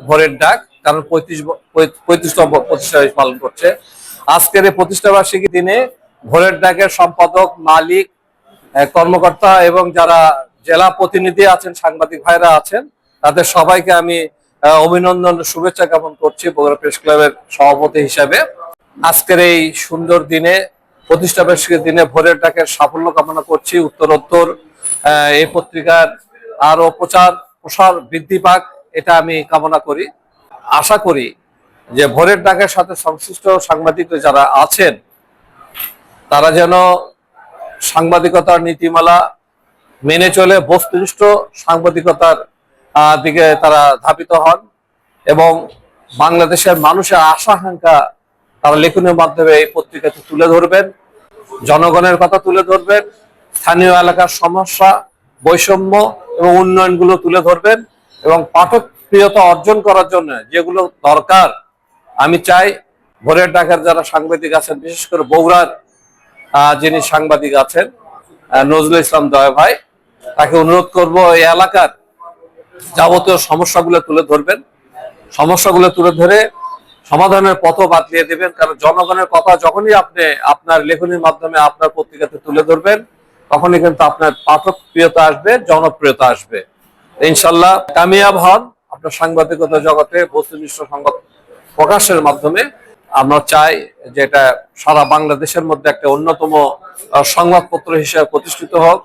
ভোরের ডাক, কারণ 35তম প্রতিষ্ঠা পালন করছে। আজকের এই প্রতিষ্ঠা বার্ষিকী দিনে ভোরের ডাকের সম্পাদক, মালিক, কর্মকর্তা এবং যারা জেলা প্রতিনিধি আছেন, সাংবাদিক ভাইরা আছেন, তাদের সবাইকে আমি অভিনন্দন, শুভেচ্ছা জ্ঞাপন করছি বগুড়া প্রেস ক্লাবের সভাপতি হিসাবে। আজকের এই সুন্দর দিনে, প্রতিষ্ঠা বার্ষিকীর দিনে ভোরের ডাকের সাফল্য কামনা করছি। উত্তরোত্তর এই পত্রিকার আরো প্রসার বৃদ্ধি পাক, এটা আমি কামনা করি। আশা করি যে ভোরের ডাকের সাথে সংশ্লিষ্ট সাংবাদিক যারা আছেন, তারা যেন সাংবাদিকতার নীতিমালা মেনে চলে বস্তুনিষ্ঠ সাংবাদিকতার দিকে তারা ধাবিত হন এবং বাংলাদেশের মানুষের আশা আকাঙ্ক্ষা তারা লেখনের মাধ্যমে এই পত্রিকাতে তুলে ধরবেন, জনগণের কথা তুলে ধরবেন, স্থানীয় এলাকার সমস্যা, বৈষম্য এবং উন্নয়নগুলো তুলে ধরবেন এবং পাঠক প্রিয়তা অর্জন করার জন্য যেগুলো দরকার, আমি চাই ভোরের ডাকের যারা সাংবাদিক আছেন, বিশেষ করে বগুড়ার যিনি সাংবাদিক আছেন নজরুল ইসলাম দয়া ভাই, তাকে অনুরোধ করব এই এলাকার যাবতীয় সমস্যাগুলো তুলে ধরবেন, সমস্যাগুলো তুলে ধরে সমাধানের পথও বাতলিয়ে দেবেন। কারণ জনগণের কথা যখনই আপনি আপনার লেখনীর মাধ্যমে আপনার পত্রিকাতে তুলে ধরবেন, তখনই কিন্তু আপনার পাঠক প্রিয়তা আসবে, জনপ্রিয়তা আসবে। ইনশাল্লাহ কামিয়াব হন আপনার সাংবাদিকতা জগতে বস্তুনিষ্ঠ সংবাদ প্রকাশের মাধ্যমে। আমরা চাই যে এটা সারা বাংলাদেশের মধ্যে একটা অন্যতম সংবাদপত্র হিসেবে প্রতিষ্ঠিত হোক।